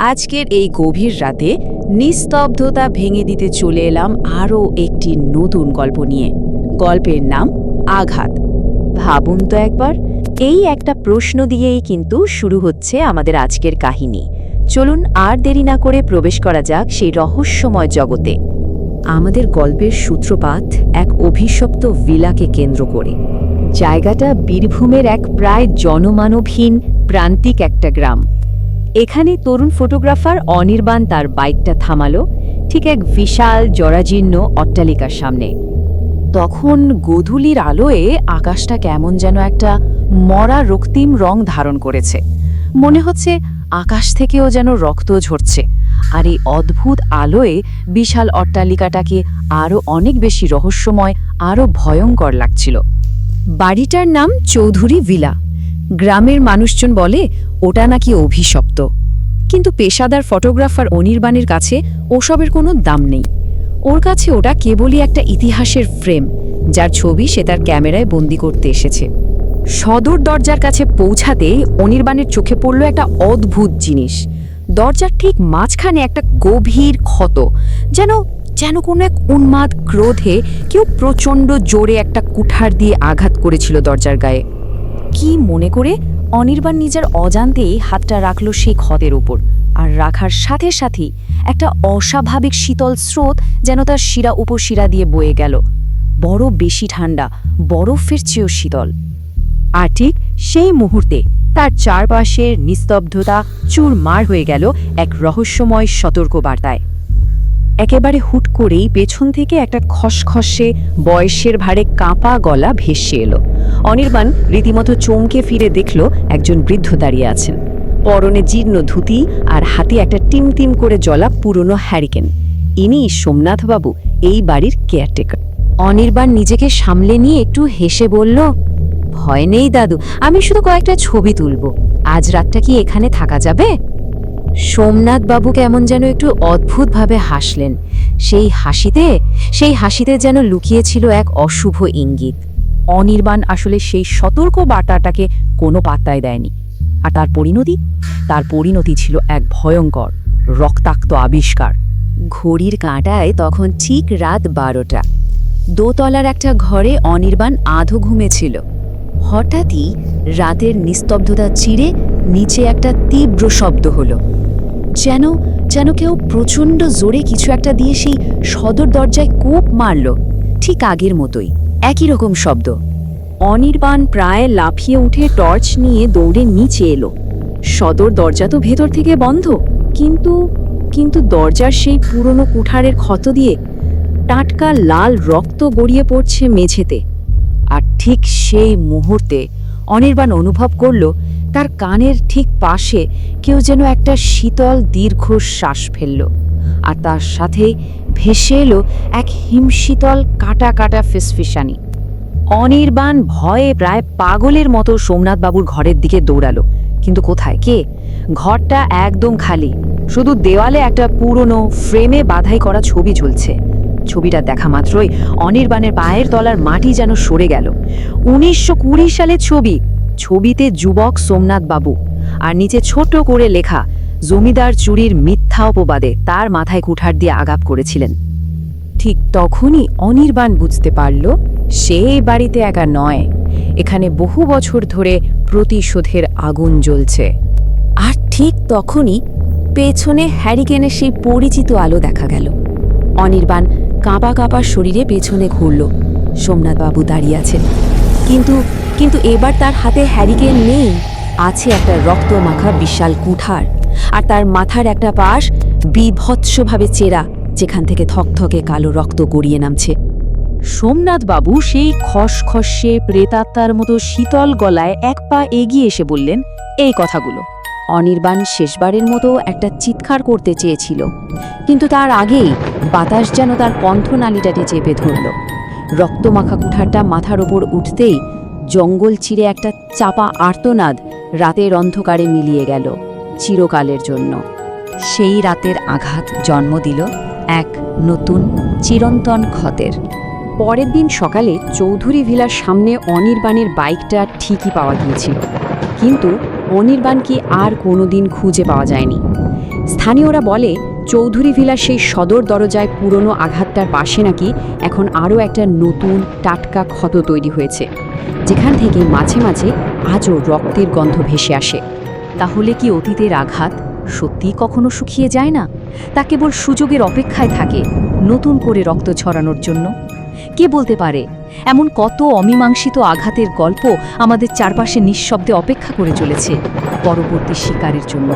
আজকের এই গভীর রাতে নিস্তব্ধতা ভেঙে দিতে চলে এলাম আরও একটি নতুন গল্প নিয়ে। গল্পের নাম আঘাত। ভাবুন তো একবার, এই একটা প্রশ্ন দিয়েই কিন্তু শুরু হচ্ছে আমাদের আজকের কাহিনী। চলুন আর দেরি না করে প্রবেশ করা যাক সেই রহস্যময় জগতে। আমাদের গল্পের সূত্রপাত এক অভিশপ্ত ভিলাকে কেন্দ্র করে। জায়গাটা বীরভূমের এক প্রায় জনমানবহীন প্রান্তিক একটা গ্রাম। এখানে তরুণ ফটোগ্রাফার অনির্বাণ তার বাইকটা থামালো ঠিক এক বিশাল জরাজীর্ণ অট্টালিকার সামনে। তখন গোধূলির আলোয় আকাশটা কেমন যেন একটা মরা রক্তিম রং ধারণ করেছে। মনে হচ্ছে আকাশ থেকেও যেন রক্ত ঝরছে। আর এই অদ্ভুত আলোয় বিশাল অট্টালিকাটাকে আরও অনেক বেশি রহস্যময়, আরও ভয়ঙ্কর লাগছিল। বাড়িটার নাম চৌধুরী ভিলা। গ্রামের মানুষজন বলে ওটা নাকি অভিশপ্ত, কিন্তু পেশাদার ফটোগ্রাফার অনির্বাণের কাছে ওসবের কোনো দাম নেই। ওর কাছে ওটা কেবলই একটা ইতিহাসের ফ্রেম, যার ছবি সে তার ক্যামেরায় বন্দি করতে এসেছে। সদর দরজার কাছে পৌঁছাতে অনির্বাণের চোখে পড়ল একটা অদ্ভুত জিনিস। দরজার ঠিক মাঝখানে একটা গভীর ক্ষত, যেন যেন কোনো এক উন্মাদ ক্রোধে কেউ প্রচণ্ড জোরে একটা কুঠার দিয়ে আঘাত করেছিল দরজার গায়ে। কি মনে করে অনির্বাণ নিজের অজান্তেই হাতটা রাখল সেই ক্ষতের উপর, আর রাখার সাথে সাথেই একটা অস্বাভাবিক শীতল স্রোত যেন তার শিরা উপশিরা দিয়ে বয়ে গেল। বড় বেশি ঠান্ডা, বরফের চেয়েও শীতল। আর ঠিক সেই মুহূর্তে তার চারপাশের নিস্তব্ধতা চুরমার হয়ে গেল এক রহস্যময় সতর্ক বার্তায়। একেবারে হুট করেই পেছন থেকে একটা খসখসে বয়সের ভারে কাঁপা গলা ভেসে এলো। অনির্বাণ রীতিমতো চমকে ফিরে দেখল একজন বৃদ্ধ দাঁড়িয়ে আছেন, পরনে জীর্ণ ধুতি আর হাতে একটা টিমটিম করে জ্বলা পুরনো হ্যারিকেন। ইনি সোমনাথবাবু, এই বাড়ির কেয়ারটেকার। অনির্বাণ নিজেকে সামলে নিয়ে একটু হেসে বলল, ভয় নেই দাদু, আমি শুধু কয়েকটা ছবি তুলব। আজ রাতটা কি এখানে থাকা যাবে? সোমনাথবাবু কেমন যেন একটু অদ্ভুতভাবে হাসলেন। সেই হাসিতে যেন লুকিয়েছিল এক অশুভ ইঙ্গিত। অনির্বাণ আসলে সেই সতর্ক বার্তাটাকে কোনো পাত্তাই দেয়নি। আর তার পরিণতি ছিল এক ভয়ঙ্কর রক্তাক্ত আবিষ্কার। ঘড়ির কাঁটায় তখন ঠিক রাত 12টা। দোতলার একটা ঘরে অনির্বাণ আধো ঘুমেছিল। হঠাৎই রাতের নিস্তব্ধতা চিরে নিচে একটা তীব্র শব্দ হলো, যেন কেউ প্রচণ্ড জোরে কিছু একটা দিয়ে সেই সদর দরজায় কোপ মারল। ঠিক আগের মতোই একই রকম শব্দ। অনির্বাণ প্রায় লাফিয়ে উঠে টর্চ নিয়ে দৌড়ে নিচে এলো। সদর দরজা তো ভেতর থেকে বন্ধ, কিন্তু দরজার সেই পুরনো কুঠারের ক্ষত দিয়ে টাটকা লাল রক্ত গড়িয়ে পড়ছে মেঝেতে। আর ঠিক সেই মুহূর্তে অনির্বাণ অনুভব করল তার কানের ঠিক পাশে কেউ যেন একটা শীতল দীর্ঘ শ্বাস ফেলল। আর তার সাথে ভেসে এলো এক হিমশীতল কাটা কাটা ফিসফিসানি। অনির্বাণ ভয়ে প্রায় পাগলের মতো সোমনাথবাবুর ঘরের দিকে দৌড়ালো। কিন্তু কোথায়, কে? ঘরটা একদম খালি, শুধু দেওয়ালে একটা পুরনো ফ্রেমে বাধাই করা ছবি ঝুলছে। ছবিটা দেখা মাত্রই অনির্বাণের পায়ের তলার মাটি যেন সরে গেল। 1920 সালের ছবি। ছবিতে যুবক সোমনাথবাবু, আর নিচে ছোট করে লেখা, জমিদার চুরির মিথ্যা অপবাদে তার মাথায় কুঠার দিয়ে আঘাত করেছিলেন। ঠিক তখনই অনির্বাণ বুঝতে পারল সে এই বাড়িতে একা নয়, এখানে বহু বছর ধরে প্রতিশোধের আগুন জ্বলছে। আর ঠিক তখনই পেছনে হ্যারিকেনের সেই পরিচিত আলো দেখা গেল। অনির্বাণ কাঁপা কাঁপা শরীরে পেছনে ঘুরল। সোমনাথবাবু দাঁড়িয়ে আছেন, কিন্তু এবার তার হাতে হ্যারিকেন নেই, আছে একটা রক্তমাখা বিশাল কুঠার। আর তার মাথার একটা পাশ বিভৎসভাবে চেরা, যেখান থেকে থকথকে কালো রক্ত গড়িয়ে নামছে। সোমনাথবাবু সেই খসখসে প্রেতাত্মার মতো শীতল গলায় এক পা এগিয়ে এসে বললেন এই কথাগুলো। অনির্বাণ শেষবারের মতো একটা চিৎকার করতে চেয়েছিল, কিন্তু তার আগেই বাতাস যেন তার কণ্ঠনালীটাকে চেপে ধরল। রক্তমাখা কুঠারটা মাথার ওপর উঠতেই জঙ্গল চিরে একটা চাপা আর্তনাদ রাতের অন্ধকারে মিলিয়ে গেল চিরকালের জন্য। সেই রাতের আঘাত জন্ম দিল এক নতুন চিরন্তন ক্ষতের। পরের দিন সকালে চৌধুরী ভিলার সামনে অনির্বাণের বাইকটা ঠিকই পাওয়া গিয়েছিল, কিন্তু অনির্বাণকে আর কোনোদিন খুঁজে পাওয়া যায়নি। স্থানীয়রা বলে চৌধুরী ভিলার সেই সদর দরজায় পুরনো আঘাতটার পাশে নাকি এখন আরও একটা নতুন টাটকা ক্ষত তৈরি হয়েছে, যেখান থেকে মাঝে মাঝে আজও রক্তের গন্ধ ভেসে আসে। তাহলে কি অতীতের আঘাত সত্যিই কখনো শুকিয়ে যায় না? তা কেবল সুযোগের অপেক্ষায় থাকে নতুন করে রক্ত ছড়ানোর জন্য? কে বলতে পারে, এমন কত অমীমাংসিত আঘাতের গল্প আমাদের চারপাশে নিঃশব্দে অপেক্ষা করে চলেছে পরবর্তী শিকারের জন্য।